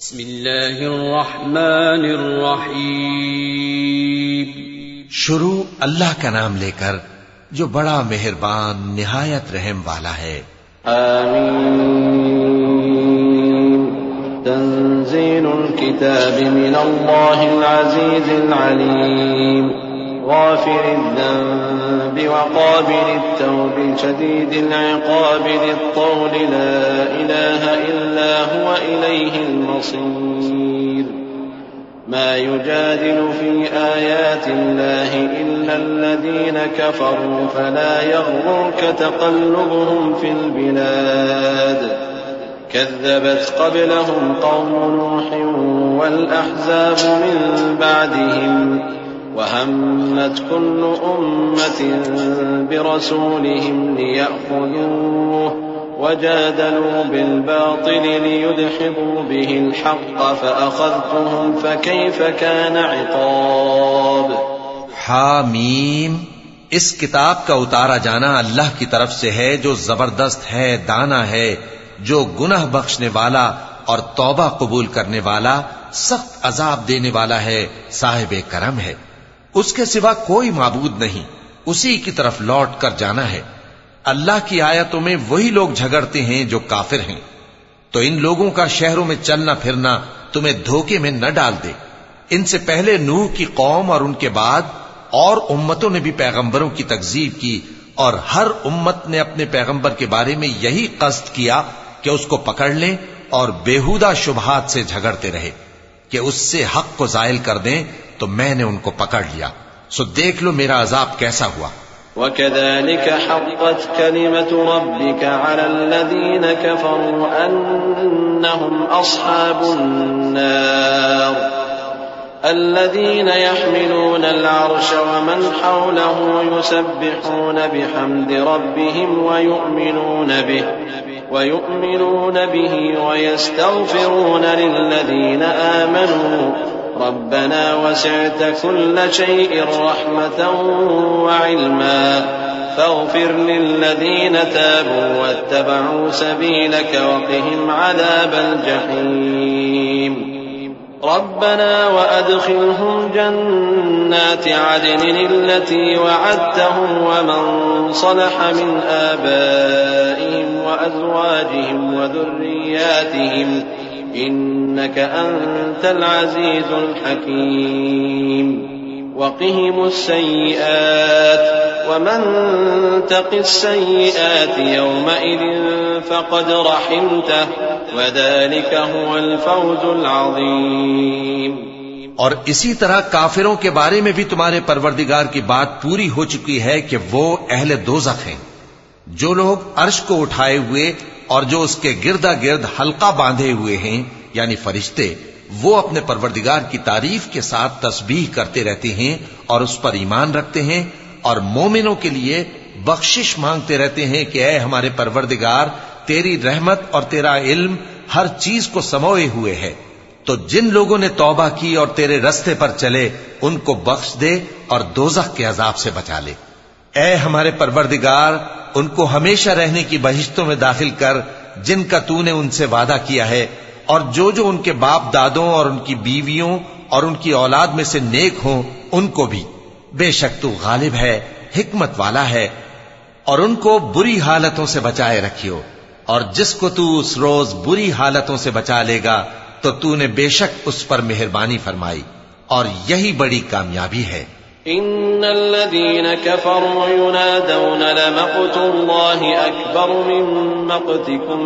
بسم اللہ الرحمن الرحیم. شروع اللہ کا نام لے کر جو بڑا مہربان نہایت رحم والا ہے. آمین. تنزیل الكتاب من اللہ العزیز العلیم غافر الذنب وقابل التوب شدید العقاب ذي الطول لا إله إلا هو إليه المصير. ما يجادل في آيات الله إلا الذين كفروا فلا يغررك تقلبهم في البلاد. كذبت قبلهم قوم نوح والأحزاب من بعدهم وهمت كل أمة برسولهم ليأخذوه وجادلوا بالباطل ليدحضوا به الحق فأخذتهم فكيف كان عقاب. حامیم. اس کتاب کا اتارا جانا اللہ کی طرف سے ہے جو زبردست ہے، دانا ہے، جو گناہ بخشنے والا اور توبہ قبول کرنے والا، سخت عذاب دینے والا ہے، صاحب کرم ہے. اس کے سوا کوئی معبود نہیں، اسی کی طرف لوٹ کر جانا ہے. اللہ کی آیتوں میں وہی لوگ جھگڑتے ہیں جو کافر ہیں، تو ان لوگوں کا شہروں میں چلنا پھرنا تمہیں دھوکے میں نہ ڈال دے. ان سے پہلے نوح کی قوم اور ان کے بعد اور امتوں نے بھی پیغمبروں کی تکذیب کی، اور ہر امت نے اپنے پیغمبر کے بارے میں یہی قصد کیا کہ اس کو پکڑ لیں اور بیہودہ شبہات سے جھگڑتے رہے کہ اس سے حق کو زائل کر دیں، تو میں نے ان کو پکڑ لیا. سو دیکھ لو میرا عذاب کیسا ہوا. وَكَذَلِكَ حَقَّتْ كَلِمَةُ رَبِّكَ عَلَى الَّذِينَ كَفَرُوا أَنَّهُمْ أَصْحَابُ النَّارِ. الَّذِينَ يَحْمِلُونَ الْعَرْشَ وَمَنْ حَوْلَهُ يُسَبِّحُونَ بِحَمْدِ رَبِّهِمْ وَيُؤْمِنُونَ بِهِ وَيَسْتَغْفِرُونَ لِلَّذِينَ آمَنُوا ربنا وسعت كل شيء رحمة وعلما فاغفر للذين تابوا واتبعوا سبيلك وقهم عذاب الجحيم. ربنا وأدخلهم جنات عدن التي وعدتهم ومن صلح من آبائهم وأزواجهم وذرياتهم إنك أنت العزيز الحكيم. وقهم السيئات ومن تق السيئات يومئذ فقد رحمته وذلك هو الفوز العظيم. اور اسی طرح کافروں کے بارے میں بھی تمہارے پروردگار کی بات پوری ہو چکی ہے کہ وہ اہل دوزخ ہیں. جو لوگ عرش کو اٹھائے ہوئے اور جو اس کے گردا گرد حلقہ باندھے ہوئے ہیں یعنی فرشتے، وہ اپنے پروردگار کی تعریف کے ساتھ تسبیح کرتے رہتے ہیں اور اس پر ایمان رکھتے ہیں، اور مومنوں کے لیے بخشش مانگتے رہتے ہیں کہ اے ہمارے پروردگار، تیری رحمت اور تیرا علم ہر چیز کو سموئے ہوئے ہے. تو جن لوگوں نے توبہ کی اور تیرے رستے پر چلے ان کو بخش دے اور دوزخ کے عذاب سے بچا لے. اے ہمارے پروردگار، ان کو ہمیشہ رہنے کی بہشتوں میں داخل کر جن کا تو نے ان سے وعدہ کیا ہے، اور جو ان کے باپ دادوں اور ان کی بیویوں اور ان کی اولاد میں سے نیک ہوں ان کو بھی. بے شک تو غالب ہے، حکمت والا ہے. اور ان کو بری حالتوں سے بچائے رکھیو، اور جس کو تو اس روز بری حالتوں سے بچا لے گا تو تو نے بے شک اس پر مہربانی فرمائی، اور یہی بڑی کامیابی ہے. إن الذين كفروا ينادون لمقت الله أكبر من مقتكم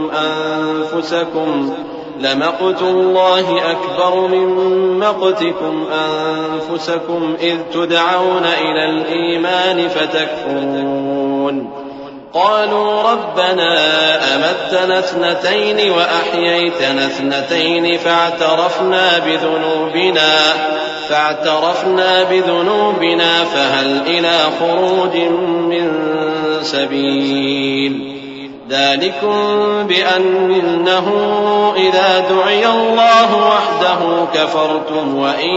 أنفسكم إذ تدعون إلى الإيمان فتكفرون. قالوا ربنا أمتنا اثنتين وأحييتنا اثنتين فاعترفنا بذنوبنا فهل إلى خروج من سبيل. ذلكم بأنه إذا دعي الله وحده كفرتم وإن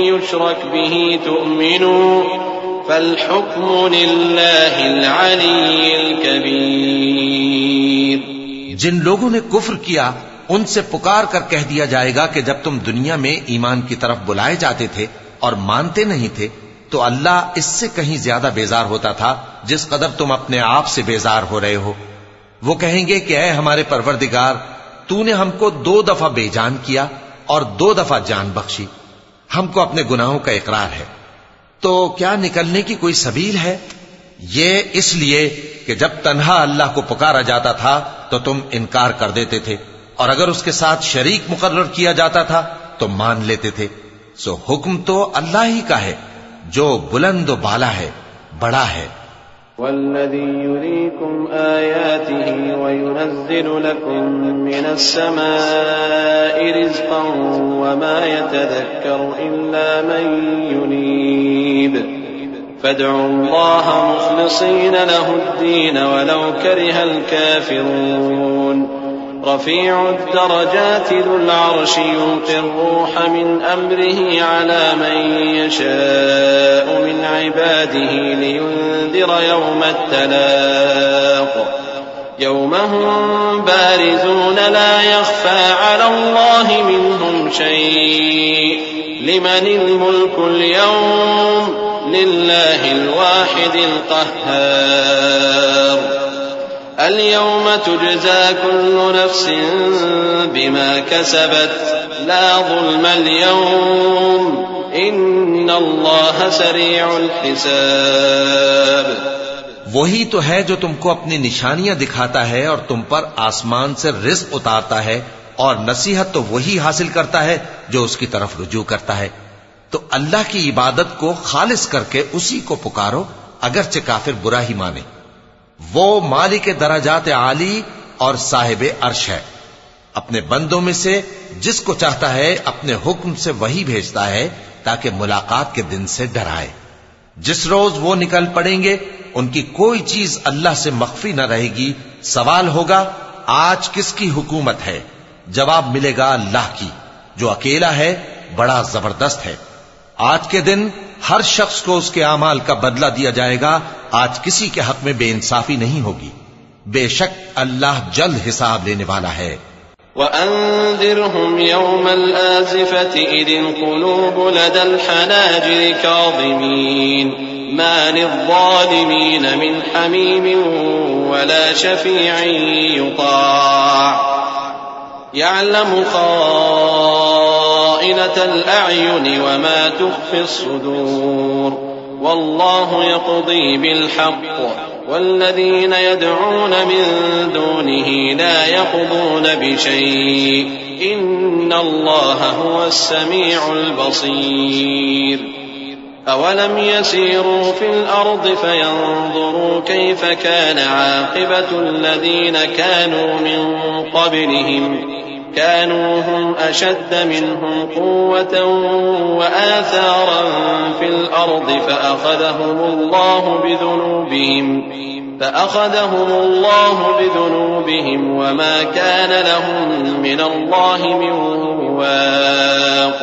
يشرك به تؤمنوا فالحكم لله العلي الكبير. جن لوگوں نے کفر کیا ان سے پکار کر کہہ دیا جائے گا کہ جب تم دنیا میں ایمان کی طرف بلائے جاتے تھے اور مانتے نہیں تھے تو اللہ اس سے کہیں زیادہ بیزار ہوتا تھا جس قدر تم اپنے آپ سے بیزار ہو رہے ہو۔ وہ کہیں گے کہ اے ہمارے پروردگار، تو نے ہم کو 2 دفعہ بے جان کیا اور 2 دفعہ جان بخشی، ہم کو اپنے گناہوں کا اقرار ہے، تو کیا نکلنے کی کوئی سبیل ہے؟ یہ اس لیے کہ جب تنہا اللہ کو پکارا جاتا تھا تو تم انکار کر دیتے تھے، اور اگر اس کے ساتھ شریک مقرر کیا جاتا تھا تو مان لیتے تھے۔ سو حکم تو اللہ ہی کا ہے جو بلند و بالا ہے، بڑا ہے۔ والذي يريكم آياته وينزل لكم من السماء رزقا وما يتذكر إلا من ينيب فادعوا الله مخلصين له الدين ولو كره الكافرون رفيع الدرجات ذو العرش يلقي الروح من أمره على من يشاء من عباده لينذر يوم التلاق يوم هم بارزون لا يخفى على الله منهم شيء لمن الملك اليوم لله الواحد القهار اليوم تجزى كل نفس بما كسبت لا ظلم اليوم ان اللہ سریع الحساب۔ وہی تو ہے جو تم کو اپنی نشانیاں دکھاتا ہے اور تم پر آسمان سے رزق اتارتا ہے، اور نصیحت تو وہی حاصل کرتا ہے جو اس کی طرف رجوع کرتا ہے۔ تو اللہ کی عبادت کو خالص کر کے اسی کو پکارو اگرچہ کافر برا ہی مانے۔ وہ مالک درجات عالی اور صاحب عرش ہے، اپنے بندوں میں سے جس کو چاہتا ہے اپنے حکم سے وہی بھیجتا ہے تاکہ ملاقات کے دن سے ڈرائے۔ جس روز وہ نکل پڑیں گے ان کی کوئی چیز اللہ سے مخفی نہ رہے گی۔ سوال ہوگا آج کس کی حکومت ہے؟ جواب ملے گا اللہ کی جو اکیلا ہے، بڑا زبردست ہے۔ آج کے دن ہر شخص کو اس کے اعمال کا بدلہ دیا جائے گا، آج کسی کے حق میں بے انصافی نہیں ہوگی۔ بے شک اللہ جلد حساب لینے والا ہے۔ وَأَنذِرْهُمْ يَوْمَ الْآزِفَةِ إِذِ الْقُلُوبُ لَدَى الْحَنَاجِرِ كَاظِمِينَ مَا لِلظَّالِمِينَ مِنْ حَمِيمٍ وَلَا شَفِيعٍ يُطَاعُ يَعْلَمُ خَائِنَةَ الْأَعْيُنِ وَمَا تُخْفِي الصُّدُورُ وَاللَّهُ يَقْضِي بِالْحَقِّ والذين يدعون من دونه لا يقضون بشيء إن الله هو السميع البصير أولم يسيروا في الأرض فينظروا كيف كان عاقبة الذين كانوا من قبلهم كانوا هم أشد منهم قوة وآثارا في الأرض فأخذهم الله بذنوبهم وما كان لهم من الله من واق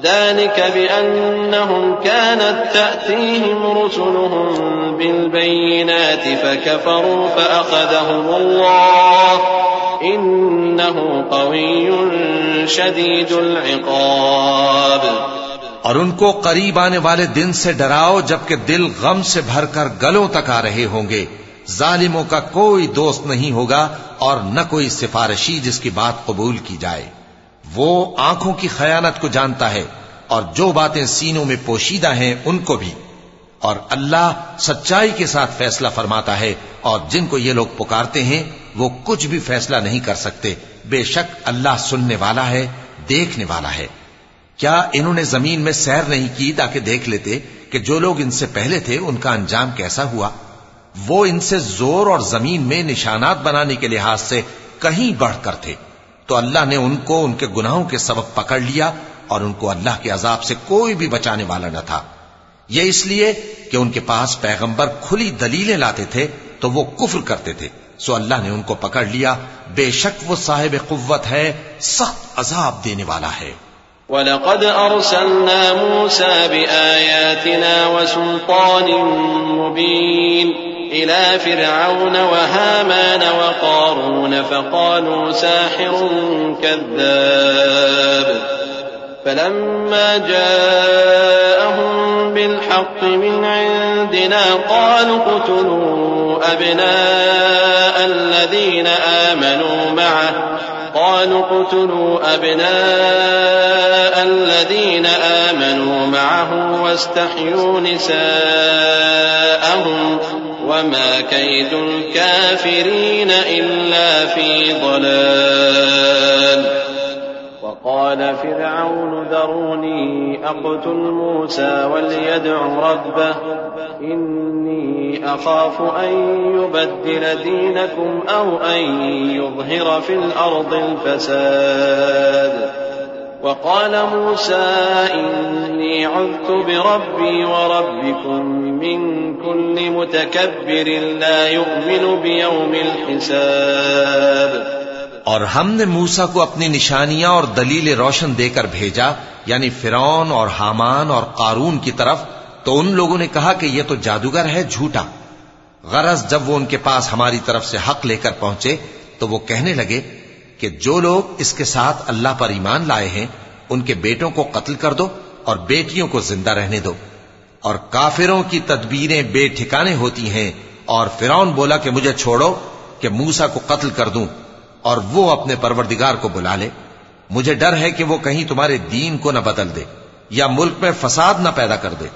ذلك بأنهم كانت تأتيهم رسلهم بالبينات فكفروا فأخذهم الله إنه قوي شديد العقاب۔ اور ان کو قریب آنے والے دن سے ڈراؤ جبکہ دل غم سے بھر کر گلوں تک آ رہے ہوں گے۔ ظالموں کا کوئی دوست نہیں ہوگا اور نہ کوئی سفارشی جس کی بات قبول کی جائے۔ وہ آنکھوں کی خیانت کو جانتا ہے اور جو باتیں سینوں میں پوشیدہ ہیں ان کو بھی، اور اللہ سچائی کے ساتھ فیصلہ فرماتا ہے، اور جن کو یہ لوگ پکارتے ہیں وہ کچھ بھی فیصلہ نہیں کر سکتے۔ بے شک اللہ سننے والا ہے، دیکھنے والا ہے۔ کیا انہوں نے زمین میں سیر نہیں کی تاکہ دیکھ لیتے کہ جو لوگ ان سے پہلے تھے ان کا انجام کیسا ہوا؟ وہ ان سے زور اور زمین میں نشانات بنانے کے لحاظ سے کہیں بڑھ کر تھے، تو اللہ نے ان کو ان کے گناہوں کے سبب پکڑ لیا اور ان کو اللہ کے عذاب سے کوئی بھی بچانے والا نہ تھا۔ یہ اس لیے کہ ان کے پاس پیغمبر کھلی دلیلیں لاتے تھے تو وہ کفر کرتے تھے، سو اللہ نے ان کو پکڑ لیا۔ بے شک وہ صاحب قوت ہے، سخت عذاب دینے والا ہے۔ وَلَقَدْ أَرْسَلْنَا مُوسَى بِآيَاتِنَا وَسُلْطَانٍ مُبِينٍ إلى فرعون وهامان وقارون فقالوا ساحر كذاب فلما جاءهم بالحق من عندنا قالوا اقتلوا أبناء الذين آمنوا معه واستحيوا نساءهم وما كيد الكافرين إلا في ضلال وقال فرعون ذروني أقتل موسى وليدع ربه إني أخاف أن يبدل دينكم أو أن يظهر في الأرض الفساد وقال موسى إني عذت بربي وربكم من كل متكبر لا يؤمن بيوم الحساب اور ہم نے موسیٰ کو اپنی نشانیاں اور دلیل روشن دے کر بھیجا، یعنی فرعون اور حامان اور قارون کی طرف، تو ان لوگوں نے کہا کہ یہ تو جادوگر ہے، جھوٹا۔ غرض جب وہ ان کے پاس ہماری طرف سے حق لے کر پہنچے تو وہ کہنے لگے کہ جو لوگ اس کے ساتھ اللہ پر ایمان لائے ہیں ان کے بیٹوں کو قتل کر دو اور بیٹیوں کو زندہ رہنے دو، اور کافروں کی تدبیریں بے ٹھکانے ہوتی ہیں۔ اور فرعون بولا کہ مجھے چھوڑو کہ موسیٰ کو قتل کر دوں اور وہ اپنے پروردگار کو بلا لے، مجھے ڈر ہے کہ وہ کہیں تمہارے دین کو نہ بدل دے یا ملک میں فساد نہ پیدا کر دے۔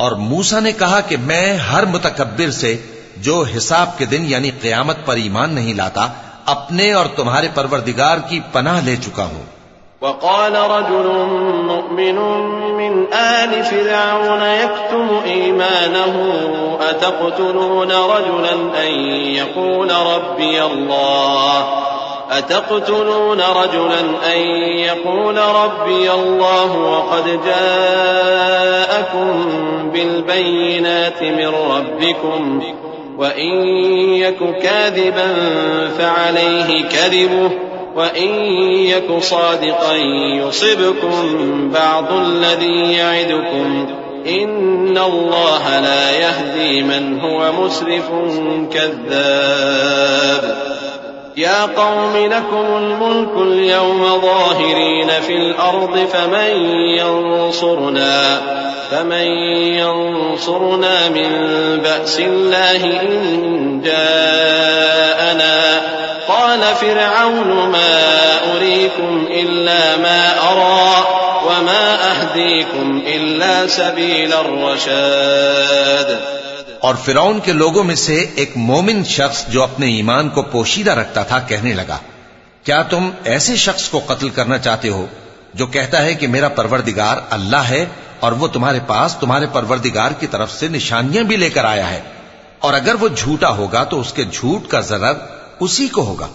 اور موسیٰ نے کہا کہ میں ہر متکبر سے جو حساب کے دن یعنی قیامت پر ایمان نہیں لاتا اپنے اور تمہارے پروردگار کی پناہ لے چکا ہوں۔ وقال رجل مؤمن من آل فرعون يكتم إيمانه أتقتلون رجلا أن يقول ربي الله وقد جاءكم بالبينات من ربكم وإن يك كاذبا فعليه كذبه وإن يك صادقا يصبكم بعض الذي يعدكم إن الله لا يهدي من هو مسرف كذاب يا قوم لكم الملك اليوم ظاهرين في الأرض فمن ينصرنا من بأس الله إن جاءنا قال فرعون ما أريكم إلا ما أرى وما أهديكم إلا سبيل الرشاد۔ اور فرعون کے لوگوں میں سے ایک مومن شخص جو اپنے ایمان کو پوشیدہ رکھتا تھا کہنے لگا، کیا تم ایسے شخص کو قتل کرنا چاہتے ہو جو کہتا ہے کہ میرا پروردگار اللہ ہے اور وہ تمہارے پاس تمہارے پروردگار کی طرف سے نشانیاں بھی لے کر آیا ہے، اور اگر وہ جھوٹا ہوگا تو اس کے جھوٹ کا ضرر اسی کو ہوگا،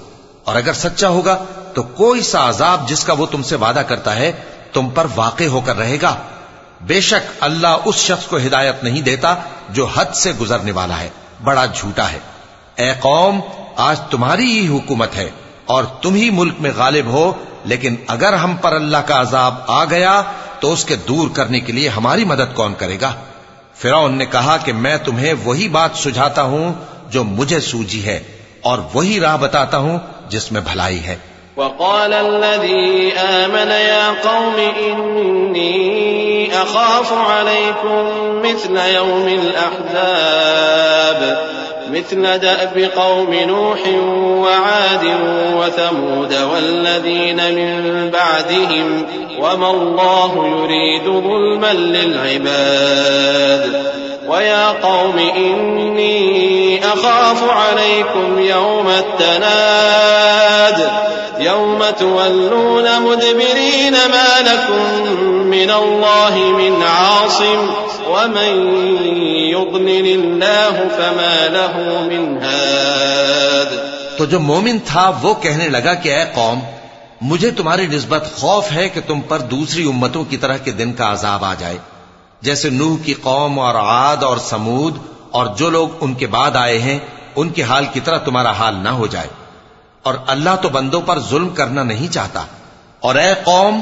اور اگر سچا ہوگا تو کوئی سا عذاب جس کا وہ تم سے وعدہ کرتا ہے تم پر واقع ہو کر رہے گا۔ بے شک اللہ اس شخص کو ہدایت نہیں دیتا جو حد سے گزرنے والا ہے، بڑا جھوٹا ہے۔ اے قوم، آج تمہاری ہی حکومت ہے اور تم ہی ملک میں غالب ہو، لیکن اگر ہم پر اللہ کا عذاب آ گیا تو اس کے دور کرنے کے لیے ہماری مدد کون کرے گا؟ فرعون نے کہا کہ میں تمہیں وہی بات سجھاتا ہوں جو مجھے سوجھی ہے اور وہی راہ بتاتا ہوں جس میں بھلائی ہے۔ وقال الذي آمن يا قوم إني أخاف عليكم مثل يوم الأحزاب مثل دأب قوم نوح وعاد وثمود والذين من بعدهم وما الله يريد ظلما للعباد ويا قوم إني أخاف عليكم يوم التناد يوم تولون مدبرين ما لكم من الله من عاصم ومن يضلل الله فما له من هاد۔ تو جو مومن تھا وہ کہنے لگا کہ اے قوم، مجھے تمہاری نسبت خوف ہے کہ تم پر دوسری امتوں کی طرح کے دن کا عذاب آ جائے، جیسے نوح کی قوم اور عاد اور سمود اور جو لوگ ان کے بعد آئے ہیں ان کے حال کی طرح تمہارا حال نہ ہو جائے، اور اللہ تو بندوں پر ظلم کرنا نہیں چاہتا۔ اور اے قوم،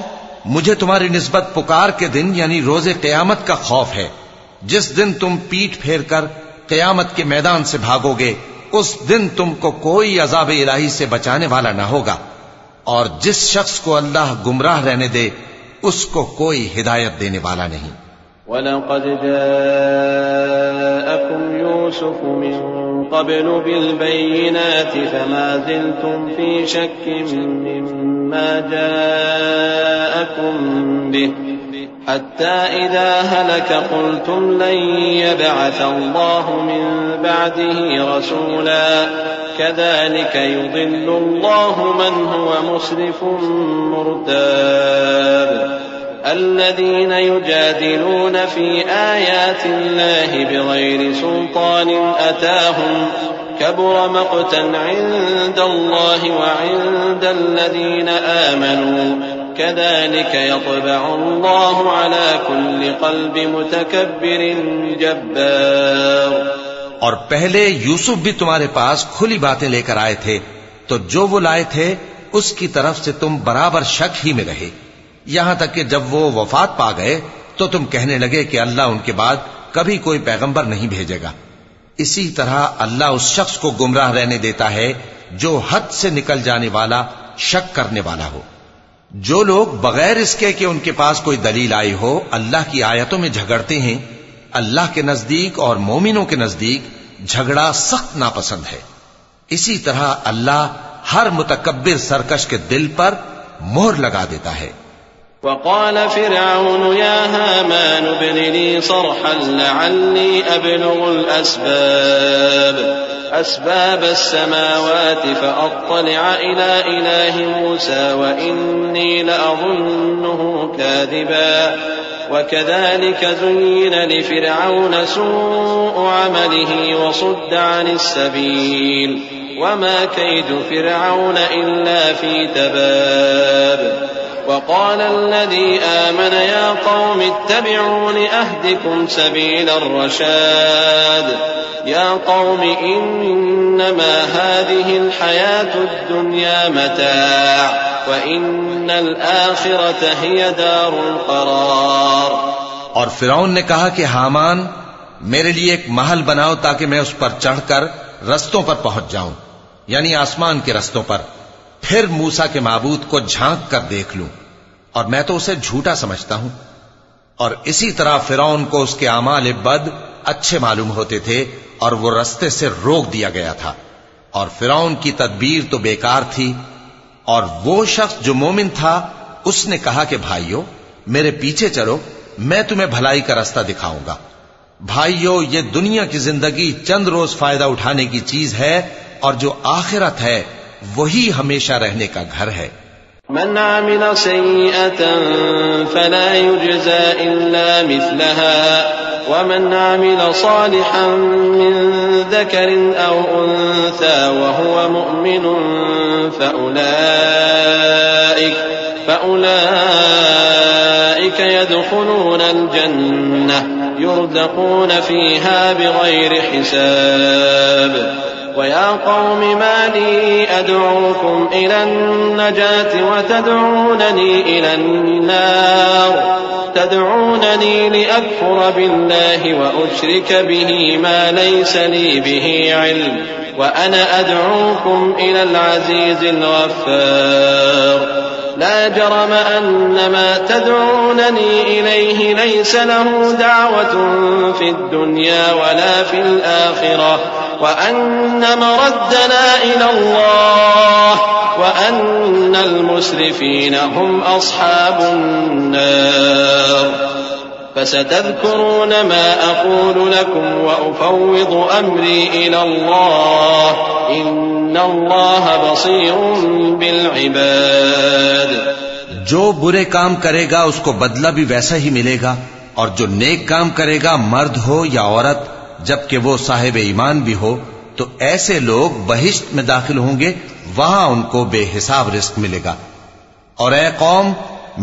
مجھے تمہاری نسبت پکار کے دن یعنی روز قیامت کا خوف ہے، جس دن تم پیٹ پھیر کر قیامت کے میدان سے بھاگو گے، اس دن تم کو کوئی عذاب الہی سے بچانے والا نہ ہوگا، اور جس شخص کو اللہ گمراہ رہنے دے اس کو کوئی ہدایت دینے والا نہیں۔ وَلَقَدْ جَاءَكُمْ يُوسُفُ مِنْ قَبْلُ بِالْبَيِّنَاتِ فَمَا زِلْتُمْ فِي شَكٍّ مِّمَّا جَاءَكُمْ بِهِ حَتَّى إِذَا هَلَكَ قُلْتُمْ لَنْ يَبْعَثَ اللَّهُ مِنْ بَعْدِهِ رَسُولًا كَذَلِكَ يُضِلُّ اللَّهُ مَنْ هُوَ مُسْرِفٌ مُرْتَابٌ الذين يجادلون في آيات الله بغير سلطان أتاهم كبر مقتا عند الله وعند الذين آمنوا كذلك يطبع الله على كل قلب متكبر جبار۔ اور پہلے یوسف بھی تمہارے پاس کھلی باتیں لے کر آئے تھے، تو جو وہ لائے تھے اس کی طرف سے تم برابر شک ہی میں رہے، یہاں تک کہ جب وہ وفات پا گئے تو تم کہنے لگے کہ اللہ ان کے بعد کبھی کوئی پیغمبر نہیں بھیجے گا۔ اسی طرح اللہ اس شخص کو گمراہ رہنے دیتا ہے جو حد سے نکل جانے والا، شک کرنے والا ہو۔ جو لوگ بغیر اس کے کہ ان کے پاس کوئی دلیل آئی ہو اللہ کی آیتوں میں جھگڑتے ہیں، اللہ کے نزدیک اور مومنوں کے نزدیک جھگڑا سخت ناپسند ہے۔ اسی طرح اللہ ہر متکبر سرکش کے دل پر مہر لگا دیتا ہے۔ وقال فرعون يا هامان ابن لي صرحا لعلي أبلغ أسباب السماوات فأطلع إلى إله موسى وإني لأظنه كاذبا وكذلك زين لفرعون سوء عمله وصد عن السبيل وما كيد فرعون إلا في تباب وقال الذي آمن يا قوم اتبعون أهدكم سبيل الرشاد يا قوم إنما هذه الحياة الدنيا متاع وإن الآخرة هي دار القرار۔ اور فرعون نے کہا کہ حامان میرے لیے ایک محل بناؤ تاکہ میں اس پر چڑھ کر رستوں پر پہنچ جاؤں، یعنی آسمان کے رستوں پر، پھر موسیٰ کے معبود کو جھانک کر دیکھ لوں، اور میں تو اسے جھوٹا سمجھتا ہوں۔ اور اسی طرح فرعون کو اس کے اعمال بد اچھے معلوم ہوتے تھے اور وہ رستے سے روک دیا گیا تھا، اور فرعون کی تدبیر تو بیکار تھی۔ اور وہ شخص جو مومن تھا اس نے کہا کہ بھائیو میرے پیچھے چلو، میں تمہیں بھلائی کا رستہ دکھاؤں گا۔ بھائیو یہ دنیا کی زندگی چند روز فائدہ اٹھانے کی چیز ہے، اور جو آخرت ہے وہی ہمیشہ رہنے کا گھر ہے۔ من عمل سيئة فلا يجزى إلا مثلها ومن عمل صالحا من ذكر أو أنثى وهو مؤمن فأولئك يدخلون الجنة يرزقون فيها بغير حساب ويا قوم ما لي أدعوكم إلى النجاة وتدعونني إلى النار تدعونني لأكفر بالله وأشرك به ما ليس لي به علم وأنا أدعوكم إلى العزيز الغفار لا جرم أن ما تدعونني إليه ليس له دعوة في الدنيا ولا في الآخرة وأن مردنا إلى الله وأن المسرفين هم أصحاب النار فستذكرون ما أقول لكم وأفوض أمري إلى الله إن الله بصير بالعباد۔ جو برے کام کرے گا اس کو بدلہ بھی ویسا ہی ملے گا، اور جو نیک کام کرے گا مرد ہو یا عورت جبکہ وہ صاحب ایمان بھی ہو تو ایسے لوگ بہشت میں داخل ہوں گے، وہاں ان کو بے حساب رزق ملے گا۔ اور اے قوم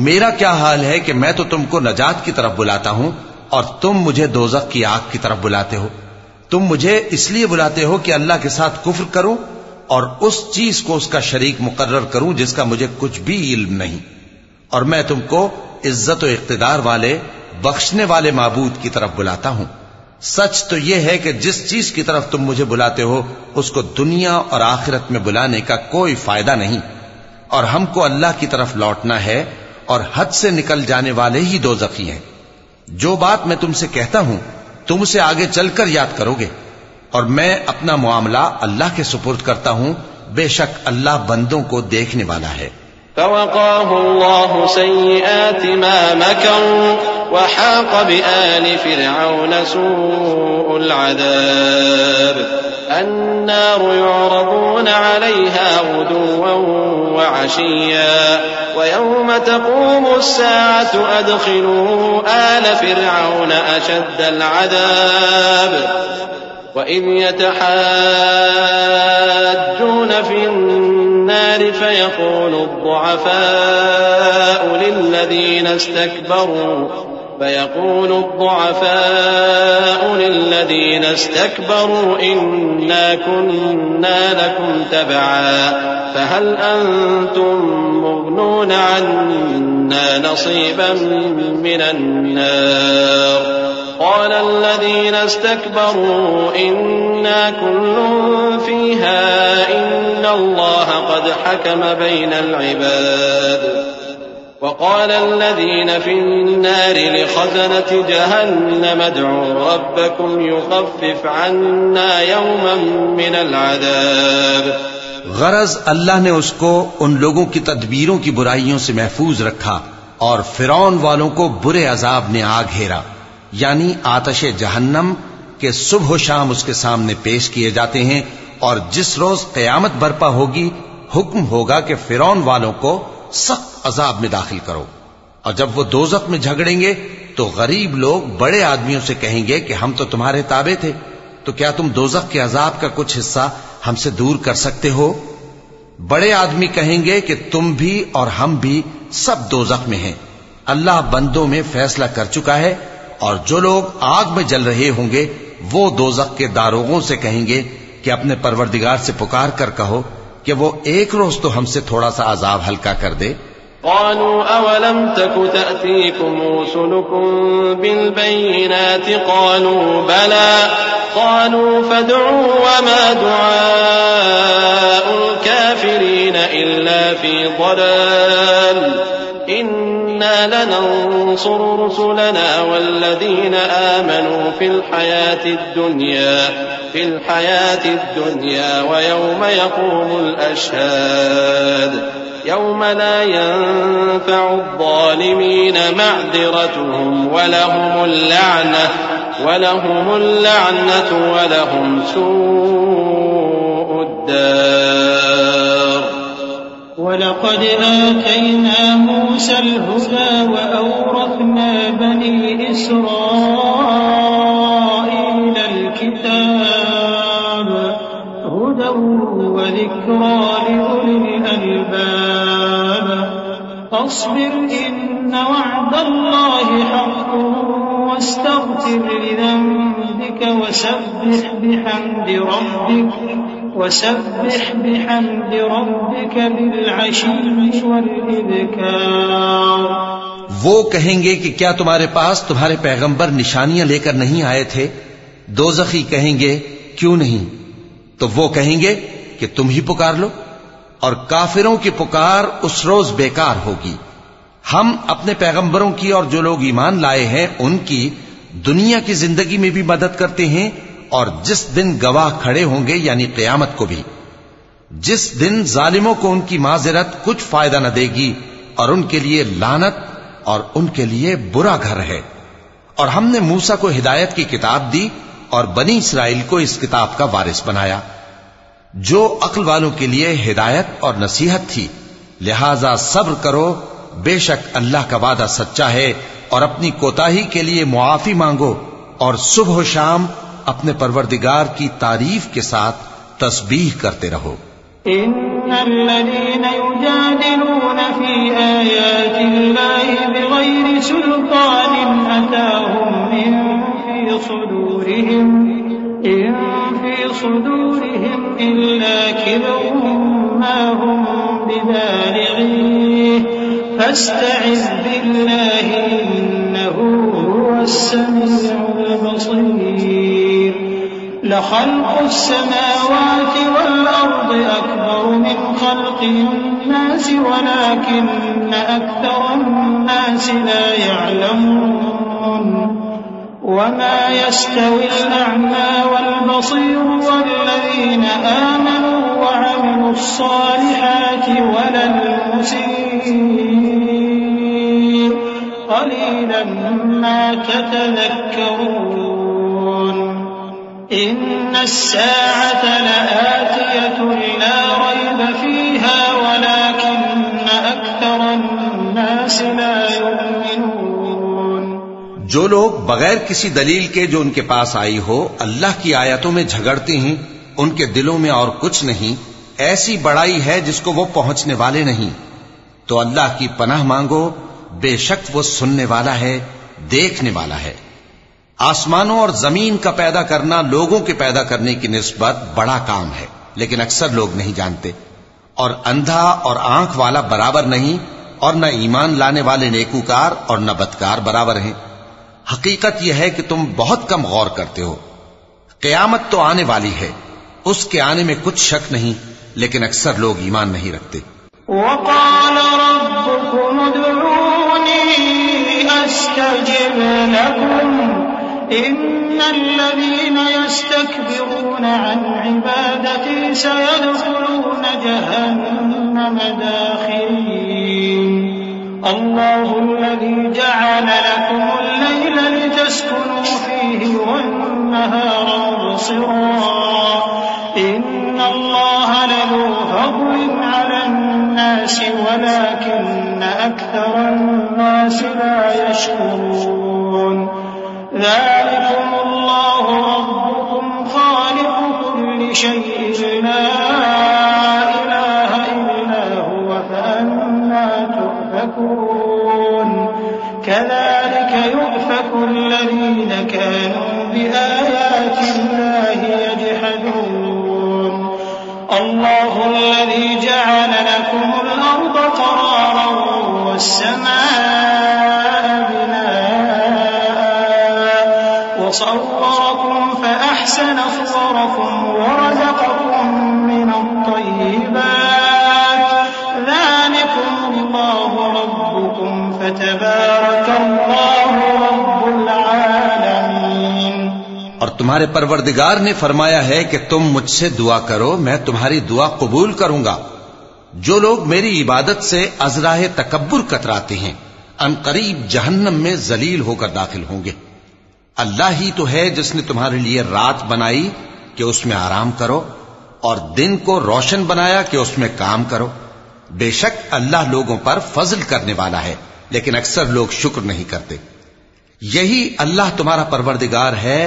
میرا کیا حال ہے کہ میں تو تم کو نجات کی طرف بلاتا ہوں اور تم مجھے دوزخ کی آگ کی طرف بلاتے ہو۔ تم مجھے اس لیے بلاتے ہو کہ اللہ کے ساتھ کفر کروں اور اس چیز کو اس کا شریک مقرر کروں جس کا مجھے کچھ بھی علم نہیں، اور میں تم کو عزت و اقتدار والے بخشنے والے معبود کی طرف بلاتا ہوں۔ سچ تو یہ ہے کہ جس چیز کی طرف تم مجھے بلاتے ہو اس کو دنیا اور آخرت میں بلانے کا کوئی فائدہ نہیں، اور ہم کو اللہ کی طرف لوٹنا ہے، اور حد سے نکل جانے والے ہی دوزخی ہیں۔ جو بات میں تم سے کہتا ہوں تم اسے آگے چل کر یاد کرو گے، اور میں اپنا معاملہ اللہ کے سپرد کرتا ہوں، بے شک اللہ بندوں کو دیکھنے والا ہے۔ فوقاه الله سيئات ما مكروا وحاق بآل فرعون سوء العذاب النار يعرضون عليها غدوا وعشيا ويوم تقوم الساعة أدخلوا آل فرعون أشد العذاب وإذ يتحاجون في النار فيقول الضعفاء للذين استكبروا إنا كنا لكم تبعا فهل أنتم مغنون عنا نصيبا من النار قال الذين استكبروا إنا كل فيها إن الله قد حكم بين العباد وقال الذين في النار لخزنة جهنم ادعوا ربكم يخفف عنا يوما من العذاب۔ غرض اللہ نے اس کو ان لوگوں کی تدبیروں کی برائیوں سے محفوظ رکھا اور فرعون والوں کو برے عذاب نے آ گھیرا، یعنی آتش جہنم کے صبح و شام اس کے سامنے پیش کیے جاتے ہیں، اور جس روز قیامت برپا ہوگی حکم ہوگا کہ فرعون والوں کو سخت عذاب میں داخل کرو۔ اور جب وہ دوزخ میں جھگڑیں گے تو غریب لوگ بڑے آدمیوں سے کہیں گے کہ ہم تو تمہارے تابع تھے، تو کیا تم دوزخ کے عذاب کا کچھ حصہ ہم سے دور کر سکتے ہو؟ بڑے آدمی کہیں گے کہ تم بھی اور ہم بھی سب دوزخ میں ہیں، اللہ بندوں میں فیصلہ کر چکا ہے۔ اور جو لوگ آگ میں جل رہے ہوں گے وہ دوزخ کے داروغوں سے کہیں گے کہ اپنے پروردگار سے پکار کر کہو کہ وہ ایک روز تو ہم سے تھوڑا سا عذاب ہلکا کر دے۔ قالوا أولم تك تأتيكم رسلكم بالبينات قالوا بلى قالوا فادعوا وما دعاء الكافرين إلا في ضلال إنا لننصر رسلنا والذين آمنوا في الحياة الدنيا ويوم يقوم الأشهاد يوم لا ينفع الظالمين معذرتهم ولهم اللعنة ولهم سوء الدار۔ ولقد آتينا موسى الهدى وأورثنا بني إسرائيل الكتاب هدى وذكرى لأولي الألباب فاصبر إن وعد الله حق واستغفر لذنبك وسبح بحمد ربك بالعشي والإبكار۔ وہ کہیں گے کہ کیا تمہارے پاس تمہارے پیغمبر نشانیاں لے کر نہیں آئے تھے؟ دوزخی کہیں گے کیوں نہیں؟ تو وہ کہیں گے کہ تم ہی پکار لو، اور کافروں کی پکار اس روز بیکار ہوگی۔ ہم اپنے پیغمبروں کی اور جو لوگ ایمان لائے ہیں ان کی دنیا کی زندگی میں بھی مدد کرتے ہیں، اور جس دن گواہ کھڑے ہوں گے یعنی قیامت کو بھی، جس دن ظالموں کو ان کی معذرت کچھ فائدہ نہ دے گی، اور ان کے لیے لعنت اور ان کے لیے برا گھر ہے۔ اور ہم نے موسیٰ کو ہدایت کی کتاب دی اور بنی اسرائیل کو اس کتاب کا وارث بنایا، جو عقل والوں کے لیے ہدایت اور نصیحت تھی۔ لہذا صبر کرو، بے شک اللہ کا وعدہ سچا ہے، اور اپنی کوتاہی کے لیے معافی مانگو، اور صبح و شام اپنے پروردگار کی تعریف کے ساتھ تسبیح کرتے رہو۔ إن الذين يجادلون في آيات الله بغير سلطان أتاهم إن في صدورهم إلا كبر ما هم ببالغيه فاستعذ بالله إنه هو السميع البصير۔ لخلق السماوات والأرض أكبر من خلق الناس ولكن أكثر الناس لا يعلمون وما يستوي الأعمى والبصير والذين آمنوا وعملوا الصالحات ولا المسيء قليلا ما تتذكرون إن الساعة لآتية لا ريب فيها ولكن أكثر الناس لا يؤمنون. جو لوگ بغیر کسی دلیل کے جو ان کے پاس آئی ہو اللہ کی آیتوں میں جھگڑتے ہیں ان کے دلوں میں اور کچھ نہیں، ایسی بڑائی ہے جس کو وہ پہنچنے والے نہیں. تو اللہ کی پناہ مانگو، بے شک وہ سننے والا ہے، دیکھنے والا ہے. آسمانوں اور زمین کا پیدا کرنا لوگوں کے پیدا کرنے کی نسبت بڑا کام ہے، لیکن اکثر لوگ نہیں جانتے. اور اندھا اور آنکھ والا برابر نہیں، اور نہ ایمان لانے والے نیکوکار اور نہ بدکار برابر ہیں. حقیقت یہ ہے کہ تم بہت کم غور کرتے ہو. قیامت تو آنے والی ہے، اس کے آنے میں کچھ شک نہیں، لیکن اکثر لوگ ایمان نہیں رکھتے. وقال ربكم ادعوني أستجب لكم إن الذين يستكبرون عن عبادتي سيدخلون جهنم داخرين. الله الذي جعل لكم الليل لتسكنوا فيه والنهار مبصرا إن الله لذو فضل على الناس ولكن أكثر الناس لا يشكرون. ذلكم الله ربكم خالق كل شيء لا إله إلا هو فأنا تؤفكون. كذلك يؤفك الذين كانوا بآيات الله يجحدون. الله الذي جعل لكم الأرض قرارا والسماء بناء وصوركم فأحسن صوركم ورزقكم من الطيبات ذلكم الله ربكم فتبارك الله رب العالمين. اور تمہارے پروردگار نے فرمایا ہے کہ تم مجھ سے دعا کرو، میں تمہاری دعا قبول کروں گا. جو لوگ میری عبادت سے ازراہ تکبر کتراتے ہیں ان قریب جہنم میں ذلیل ہو کر داخل ہوں گے. اللہ ہی تو ہے جس نے تمہارے لیے رات بنائی کہ اس میں آرام کرو اور دن کو روشن بنایا کہ اس میں کام کرو. بے شک اللہ لوگوں پر فضل کرنے والا ہے، لیکن اکثر لوگ شکر نہیں کرتے. یہی اللہ تمہارا پروردگار ہے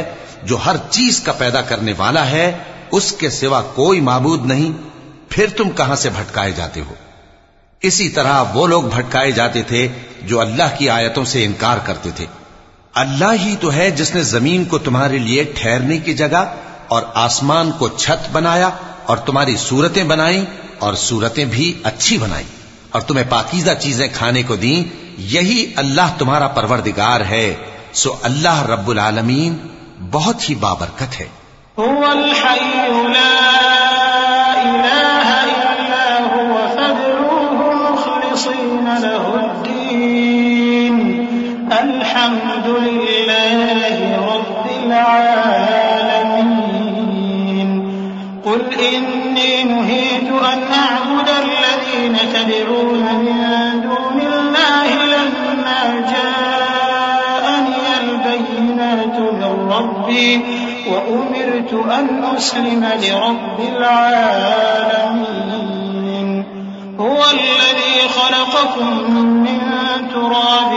جو ہر چیز کا پیدا کرنے والا ہے، اس کے سوا کوئی معبود نہیں. پھر تم کہاں سے بھٹکائے جاتے ہو؟ اسی طرح وہ لوگ بھٹکائے جاتے تھے جو اللہ کی آیتوں سے انکار کرتے تھے. اللہ ہی تو ہے جس نے زمین کو تمہارے لیے ٹھہرنے کی جگہ اور آسمان کو چھت بنایا اور تمہاری صورتیں بنائیں اور صورتیں بھی اچھی بنائیں اور تمہیں پاکیزہ چیزیں کھانے کو دیں. یہی اللہ تمہارا پروردگار ہے. سو اللہ رب العالمین بہت ہی بابرکت ہے. هو الحي لا إله إلا هو فادعوه مخلصين له الدين الحمد لله رب العالمين. قل إني نهيت أن أعبد الذين تدعون من دون الله لما جاءني البينات من ربي وأمرت أن أسلم لرب العالمين. هو الذي خلقكم من تراب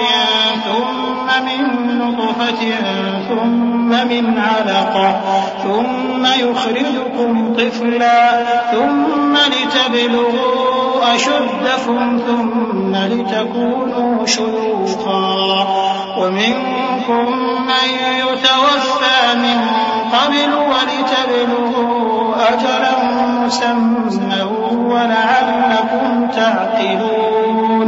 ثم من نطفة ثم من علقة ثم يخرجكم طفلا ثم لتبلغوا أشدكم ثم لتكونوا شيوخا ومنكم من يتوفى من قبل ولتبلغوا أجلا مسمى ولعلكم تعقلون.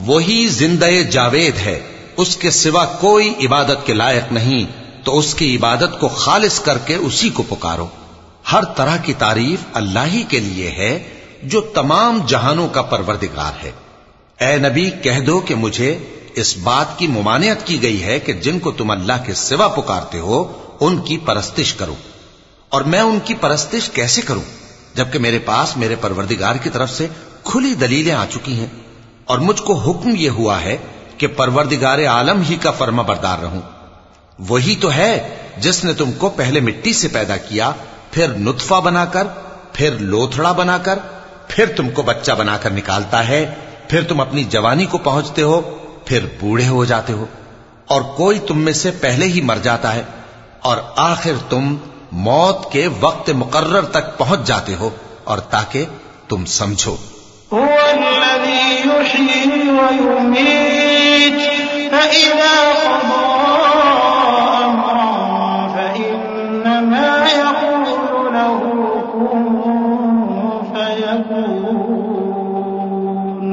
وہی زندہ جاوید ہے، اس کے سوا کوئی عبادت کے لائق نہیں. تو اس کی عبادت کو خالص کر کے اسی کو پکارو۔ ہر طرح کی تعریف اللہ ہی کے لیے ہے جو تمام جہانوں کا پروردگار ہے۔ اے نبی کہہ دو کہ مجھے اس بات کی ممانعت کی گئی ہے کہ جن کو تم اللہ کے سوا پکارتے ہو ان کی پرستش کرو، اور میں ان کی پرستش کیسے کروں جبکہ میرے پاس میرے پروردگار کی طرف سے کھلی دلیلیں آ چکی ہیں، اور مجھ کو حکم یہ ہوا ہے کہ پروردگار عالم ہی کا فرما بردار رہوں۔ وہی تو ہے جس نے تم کو پہلے مٹی سے پیدا کیا، پھر نطفہ بنا کر، پھر لوتھڑا بنا کر، پھر تم کو بچہ بنا کر نکالتا ہے، پھر تم اپنی جوانی کو پہنچتے ہو، پھر بوڑھے ہو جاتے ہو، اور کوئی تم میں سے پہلے ہی مر جاتا ہے، اور آخر تم موت کے وقت مقرر تک پہنچ جاتے ہو، اور تاکہ تم سمجھو۔ هو الذي يحيي ويميت فإذا قضى أمرا فإنما يقول له كن فيكون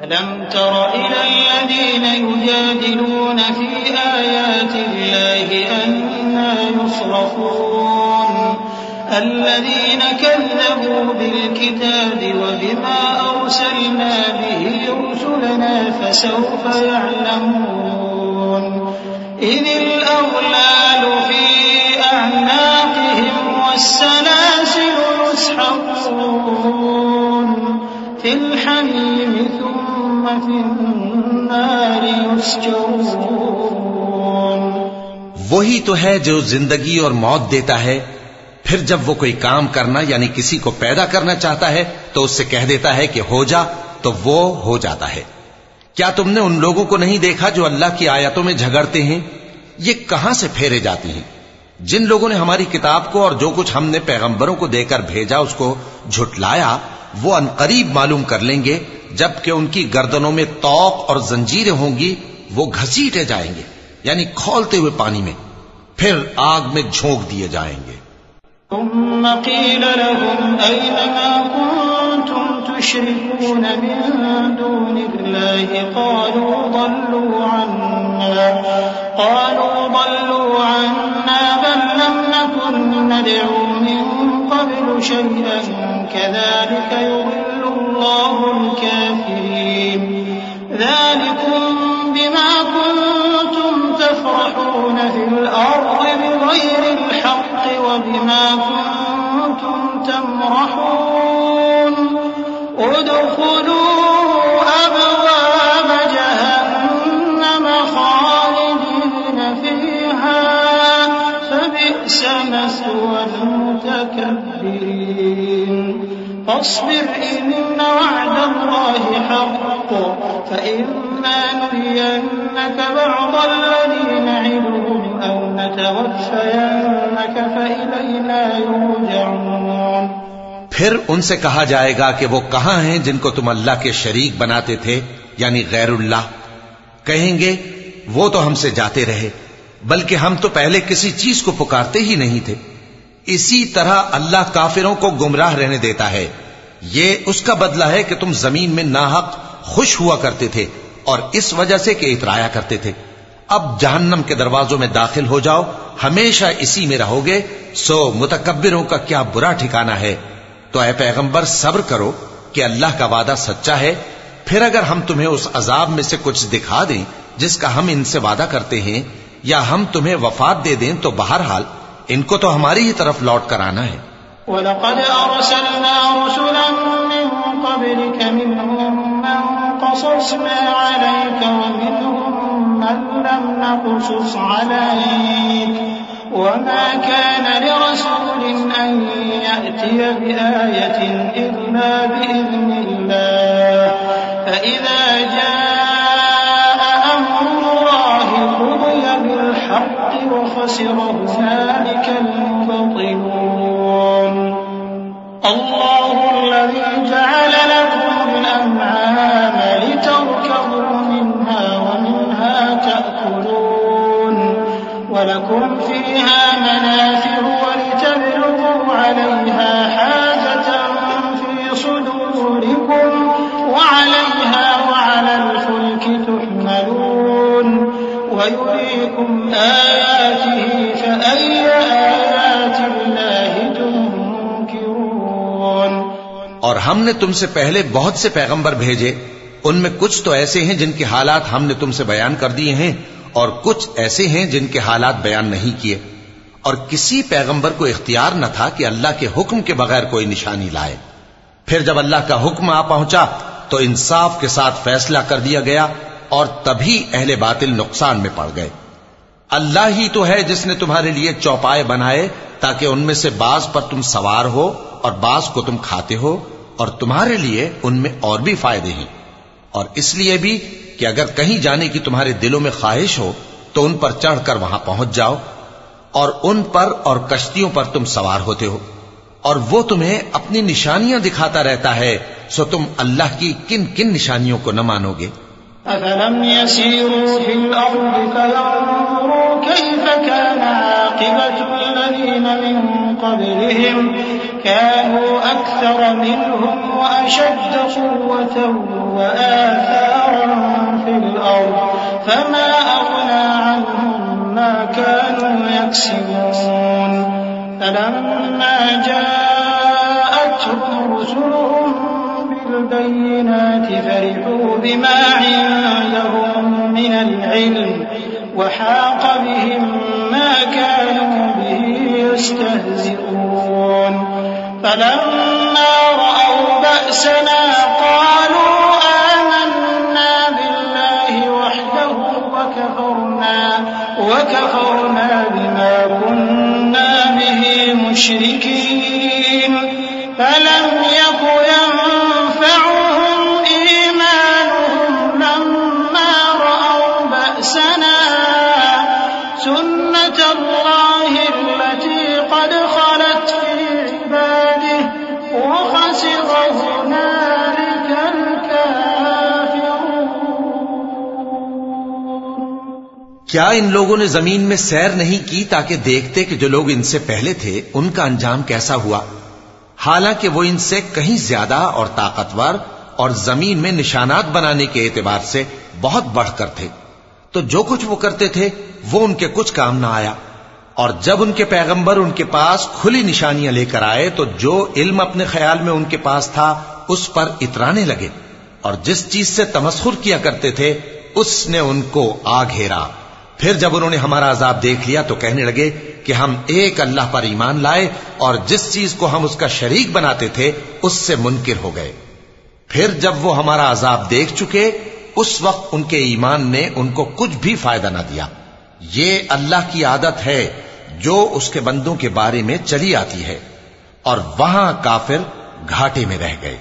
ألم تر إلى الذين يجادلون في آيات الله أنى يصرفون الذين كذبوا بالكتاب وبما أرسلنا به رسلنا فسوف يعلمون إذ الأغلال في أعناقهم والسلاسل يسحبون في الحميم ثم في النار يسجرون۔ وہی تو ہے جو زندگی اور موت دیتا ہے، پھر جب وہ کوئی کام کرنا یعنی کسی کو پیدا کرنا چاہتا ہے تو اس سے کہہ دیتا ہے کہ ہو جا، تو وہ ہو جاتا ہے۔ کیا تم نے ان لوگوں کو نہیں دیکھا جو اللہ کی آیتوں میں جھگڑتے ہیں؟ یہ کہاں سے پھیرے جاتی ہیں؟ جن لوگوں نے ہماری کتاب کو اور جو کچھ ہم نے پیغمبروں کو دے کر بھیجا اس کو جھٹلایا، وہ عنقریب معلوم کر لیں گے جبکہ ان کی گردنوں میں طوق اور زنجیریں ہوں گی، وہ گھسیٹے جائیں گے یعنی کھولتے ہوئے پانی میں، پھر آگ میں جھونک دیے جائیں گے۔ ثم قيل لهم أين ما كنتم تشركون من دون الله قالوا ضلوا عنا بل لم نكن ندعو من قبل شيئا كذلك يضل الله الكافرين ذلكم بما كنتم تفرحون في الأرض بغير الحق وبما كنتم تمرحون ادخلوا أبواب جهنم خالدين فيها فبئس مثوى المتكبرين فاصبر إن وعد الله حق فإما نرينك بعض الذي نعدهم أو نتوفينك فإلينا يرجعون۔ پھر ان سے کہا جائے گا کہ وہ کہاں ہیں جن کو تم اللہ کے شریک بناتے تھے یعنی غیر اللہ؟ کہیں گے وہ تو ہم سے جاتے رہے، بلکہ ہم تو پہلے کسی چیز کو پکارتے ہی نہیں تھے۔ اسی طرح اللہ کافروں کو گمراہ رہنے دیتا ہے، یہ اس کا بدلہ ہے کہ تم زمین میں ناحق خوش ہوا کرتے تھے اور اس وجہ سے کہ اترایا کرتے تھے۔ اب جہنم کے دروازوں میں داخل ہو جاؤ، ہمیشہ اسی میں رہو گے، سو متکبروں کا کیا برا ٹھکانہ ہے۔ تو اے پیغمبر صبر کرو کہ اللہ کا وعدہ سچا ہے، پھر اگر ہم تمہیں اس عذاب میں سے کچھ دکھا دیں جس کا ہم ان سے وعدہ کرتے ہیں، یا ہم تمہیں وفات دے دیں، تو بہرحال ان کو تو ہماری ہی طرف لوٹ کر آنا ہے۔ وَلَقَدْ أَرْسَلْنَا رُسُلًا مِّن قَبْلِكَ مِنْهُم مَّن قَصَصْنَا عَلَيْكَ وَمِنْهُم مَّن لَّمْ نَقْصُصْ عَلَيْكَ وَمَا كَانَ لِرَسُولٍ أَن يَأْتِيَ بِآيَةٍ إِلَّا بِإِذْنِ اللَّهِ فَإِذَا جَاءَ أَمْرُ اللَّهِ قُضِيَ بِالْحَقِّ وَخَسِرَ هُنَالِكَ الْمُبْطِلُونَ الله الذي جعل لكم الأنعام لتركبوا منها ومنها تأكلون ولكم فيها منافع ولتبلغوا عليها حاجة في صدوركم وعليها وعلى الفلك تحملون ويريكم آياته فأي آيات الله تنكرون. اور ہم نے تم سے پہلے بہت سے پیغمبر بھیجے، ان میں کچھ تو ایسے ہیں جن کے حالات ہم نے تم سے بیان کر دیے ہیں، اور کچھ ایسے ہیں جن کے حالات بیان نہیں کیے. اور کسی پیغمبر کو اختیار نہ تھا کہ اللہ کے حکم کے بغیر کوئی نشانی لائے. پھر جب اللہ کا حکم آ پہنچا تو انصاف کے ساتھ فیصلہ کر دیا گیا، اور تبھی اہل باطل نقصان میں پڑ گئے. اللہ ہی تو ہے جس نے تمہارے لیے چوپائے بنائے تاکہ ان میں سے بعض پر تم سوار ہو اور بعض کو تم کھاتے ہو، اور تمہارے لیے ان میں اور بھی فائدے ہیں. اور اس لیے بھی کہ اگر کہیں جانے کی تمہارے دلوں میں خواہش ہو تو ان پر چڑھ کر وہاں پہنچ جاؤ، اور ان پر اور کشتیوں پر تم سوار ہوتے ہو، اور وہ تمہیں اپنی نشانیاں دکھاتا رہتا ہے، سو تم اللہ کی کن کن نشانیوں کو نہ مانو گے؟ أفلم يسيروا في الأرض فينظروا كيف كان عاقبة الذين من قبلهم كانوا أكثر منهم وأشد قوة وآثارا في الأرض فما أغنى عنهم ما كانوا يكسبون. فلما جاءتهم رسلهم بالبينات فرحوا بما عندهم من العلم وحاق بهم ما كانوا به يستهزئون. فلما رأوا بأسنا قالوا آمنا بالله وحده وكفرنا بما كنا به مشركين. فلم يك ينفعهم إيمانهم لما رأوا بأسنا سنة الله التي قد خلت في عباده وخسر هنالك الكافرون. کیا ان لوگوں نے زمین میں سیر نہیں کی تاکہ دیکھتے کہ جو لوگ ان سے پہلے تھے ان کا انجام کیسا ہوا، حالانکہ وہ ان سے کہیں زیادہ اور طاقتور اور زمین میں نشانات بنانے کے اعتبار سے بہت بڑھ کر تھے. تو جو کچھ وہ کرتے تھے وہ ان کے کچھ کام نہ آیا. اور جب ان کے پیغمبر ان کے پاس کھلی نشانیاں لے کر آئے تو جو علم اپنے خیال میں ان کے پاس تھا اس پر اترانے لگے، اور جس چیز سے تمسخر کیا کرتے تھے اس نے ان کو آ گھیرا. پھر جب انہوں نے ہمارا عذاب دیکھ لیا تو کہنے لگے کہ ہم ایک اللہ پر ایمان لائے اور جس چیز کو ہم اس کا شریک بناتے تھے اس سے منکر ہو گئے. پھر جب وہ ہمارا عذاب دیکھ چکے اس وقت ان کے ایمان نے ان کو کچھ بھی فائدہ نہ دیا. یہ اللہ کی عادت ہے جو اس کے بندوں کے بارے میں چلی آتی ہے، اور وہاں کافر گھاٹے میں رہ گئے.